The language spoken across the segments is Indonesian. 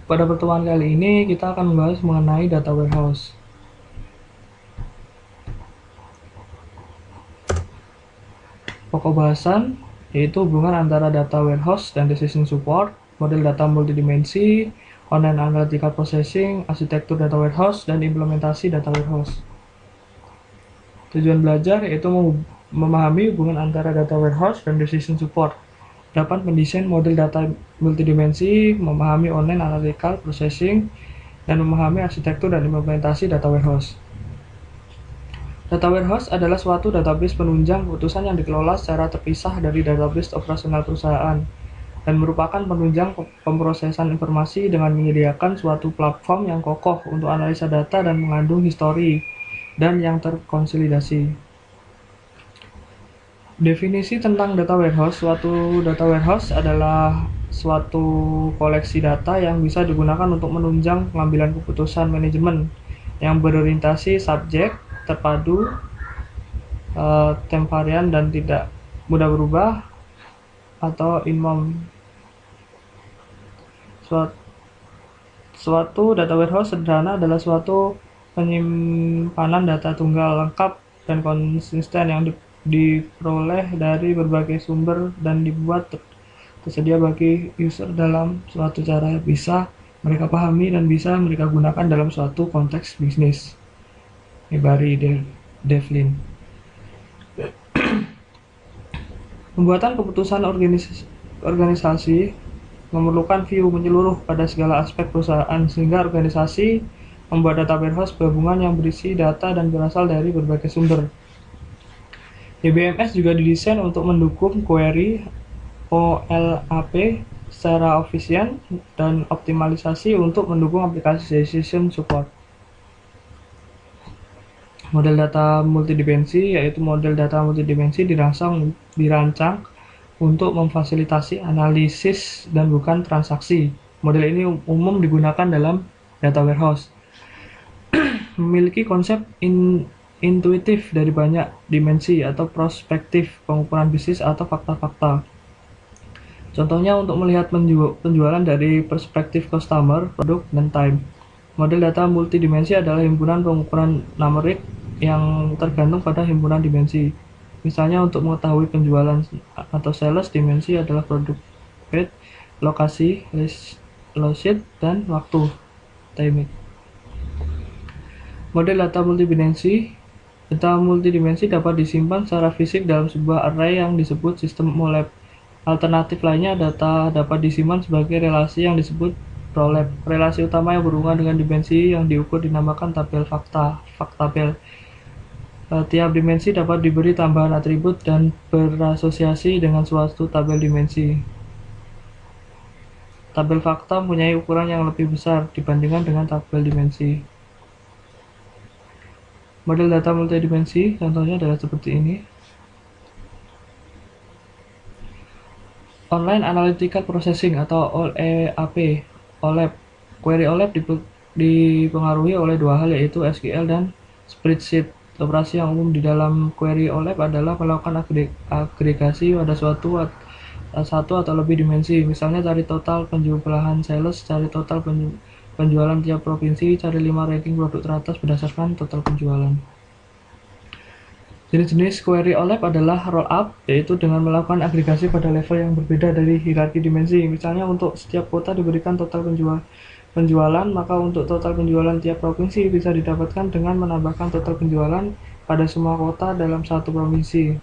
Pada pertemuan kali ini kita akan membahas mengenai data warehouse. Pokok bahasan yaitu hubungan antara data warehouse dan decision support, model data multidimensi, online analytical processing, arsitektur data warehouse, dan implementasi data warehouse. Tujuan belajar yaitu memahami hubungan antara data warehouse dan decision support, dapat mendesain model data multidimensi, memahami online analytical processing, dan memahami arsitektur dan implementasi data warehouse. Data warehouse adalah suatu database penunjang keputusan yang dikelola secara terpisah dari database operasional perusahaan dan merupakan penunjang pemrosesan informasi dengan menyediakan suatu platform yang kokoh untuk analisa data dan mengandung histori dan yang terkonsolidasi. Definisi tentang data warehouse. Suatu data warehouse adalah suatu koleksi data yang bisa digunakan untuk menunjang pengambilan keputusan manajemen yang berorientasi subjek, terpadu, temvarian dan tidak mudah berubah, atau in-mem. Suatu data warehouse sederhana adalah suatu penyimpanan data tunggal, lengkap, dan konsisten yang diperoleh dari berbagai sumber dan dibuat tersedia bagi user dalam suatu cara bisa mereka pahami dan bisa mereka gunakan dalam suatu konteks bisnis. Ini Barry Devlin. Pembuatan keputusan organisasi memerlukan view menyeluruh pada segala aspek perusahaan, sehingga organisasi membuat data warehouse gabungan yang berisi data dan berasal dari berbagai sumber. DBMS juga didesain untuk mendukung query OLAP secara efisien dan optimalisasi untuk mendukung aplikasi decision support. Model data multidimensi, yaitu model data multidimensi dirancang untuk memfasilitasi analisis dan bukan transaksi. Model ini umum digunakan dalam data warehouse. Memiliki konsep intuitif dari banyak dimensi atau prospektif pengukuran bisnis atau fakta-fakta. Contohnya untuk melihat penjualan dari perspektif customer, produk, dan time. Model data multidimensi adalah himpunan pengukuran numerik yang tergantung pada himpunan dimensi. Misalnya untuk mengetahui penjualan atau sales, dimensi adalah produk, paid, lokasi, load, dan waktu, timing. Model data multidimensi. Data multidimensi dapat disimpan secara fisik dalam sebuah array yang disebut sistem OLAP. Alternatif lainnya, data dapat disimpan sebagai relasi yang disebut PROLAP. Relasi utama yang berhubungan dengan dimensi yang diukur dinamakan tabel fakta, faktabel. Tiap dimensi dapat diberi tambahan atribut dan berasosiasi dengan suatu tabel dimensi. Tabel fakta mempunyai ukuran yang lebih besar dibandingkan dengan tabel dimensi. Model data multidimensi contohnya adalah seperti ini. Online Analytical Processing atau OLAP. Query OLAP dipengaruhi oleh dua hal, yaitu SQL dan spreadsheet. Operasi yang umum di dalam query OLAP adalah melakukan agregasi pada satu atau lebih dimensi. Misalnya cari total penjumlahan sales, cari total penjualan tiap provinsi, cari 5 ranking produk teratas berdasarkan total penjualan. Jenis-jenis query OLAP adalah roll-up, yaitu dengan melakukan agregasi pada level yang berbeda dari hierarki dimensi. Misalnya untuk setiap kota diberikan total penjualan, maka untuk total penjualan tiap provinsi bisa didapatkan dengan menambahkan total penjualan pada semua kota dalam satu provinsi.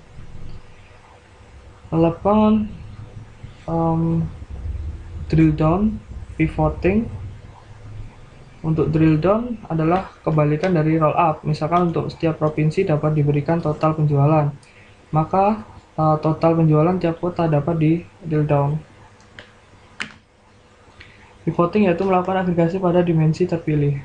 Lakukan drill down, pivoting. Untuk drill down adalah kebalikan dari roll up. Misalkan untuk setiap provinsi dapat diberikan total penjualan, maka total penjualan tiap kota dapat di drill down. Pivoting yaitu melakukan agregasi pada dimensi terpilih.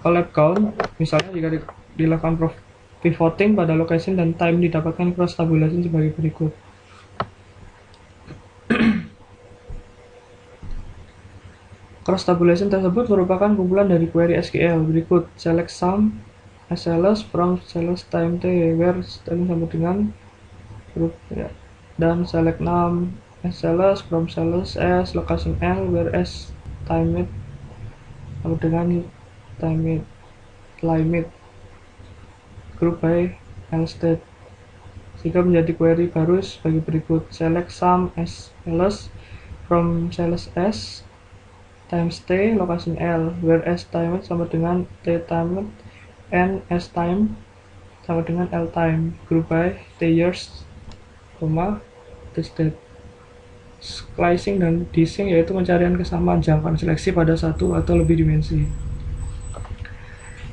OLAP count, misalnya jika dilakukan pivoting pada location dan time didapatkan cross tabulation sebagai berikut. Cross tabulation tersebut merupakan kumpulan dari query SQL berikut: select sum sales from sales time t where styling sama dengan group, ya, dan select num as sales, from sales as location L, where as time it sama dengan time it limit group by L state, sehingga menjadi query baru sebagai berikut: select sum as sales from sales S times T location L, where S time sama dengan T time and S time sama dengan L time group by T years, T state. Slicing dan dicing yaitu pencarian kesamaan jangkauan seleksi pada satu atau lebih dimensi.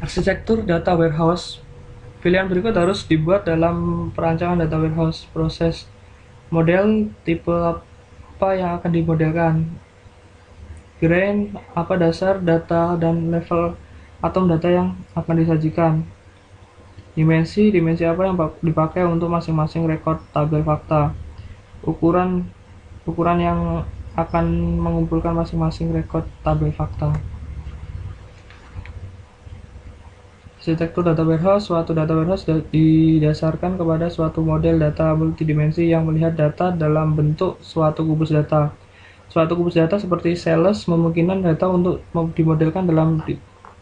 Arsitektur data warehouse. Pilihan berikut harus dibuat dalam perancangan data warehouse. Proses model, tipe apa yang akan dimodelkan, grain, apa dasar data dan level atom data yang akan disajikan, dimensi apa yang dipakai untuk masing-masing rekod tabel fakta, ukuran yang akan mengumpulkan masing-masing rekod tabel fakta. Arsitektur data warehouse. Suatu data warehouse didasarkan kepada suatu model data multidimensi yang melihat data dalam bentuk suatu kubus data. Suatu kubus data seperti sales memungkinkan data untuk dimodelkan dalam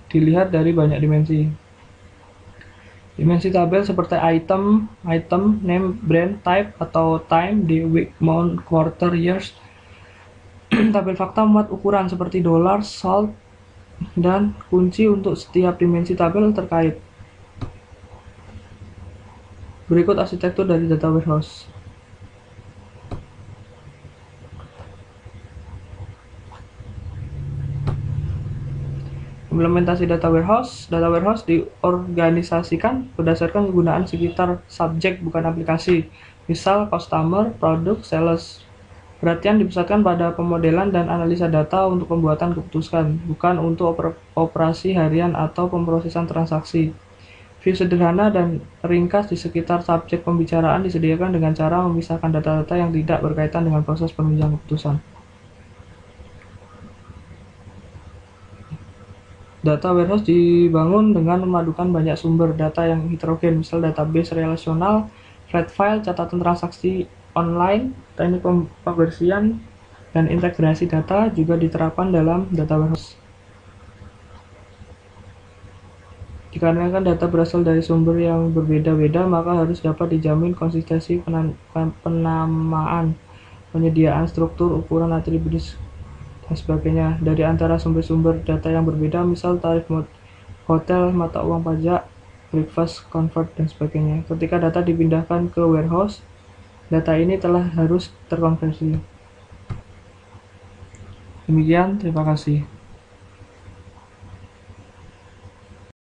dilihat dari banyak dimensi. Dimensi tabel seperti item, name, brand, type, atau time, day, week, month, quarter, years. Tabel fakta memuat ukuran seperti dollar, salt, dan kunci untuk setiap dimensi tabel terkait. Berikut arsitektur dari data warehouse. Implementasi data warehouse. Data warehouse diorganisasikan berdasarkan penggunaan sekitar subjek bukan aplikasi. Misal customer, produk, sales. Perhatian dipusatkan pada pemodelan dan analisa data untuk pembuatan keputusan, bukan untuk operasi harian atau pemrosesan transaksi. View sederhana dan ringkas di sekitar subjek pembicaraan disediakan dengan cara memisahkan data-data yang tidak berkaitan dengan proses penunjang keputusan. Data warehouse dibangun dengan memadukan banyak sumber data yang heterogen, misal database relasional, flat file, catatan transaksi online, teknik pembersihan, dan integrasi data juga diterapkan dalam data warehouse. Dikarenakan data berasal dari sumber yang berbeda-beda, maka harus dapat dijamin konsistensi penamaan, penyediaan struktur, ukuran, atribut, dan sebagainya dari antara sumber-sumber data yang berbeda, misal tarif hotel, mata uang pajak, breakfast, convert, dan sebagainya. Ketika data dipindahkan ke warehouse, data ini telah harus terkonversi. Demikian, terima kasih.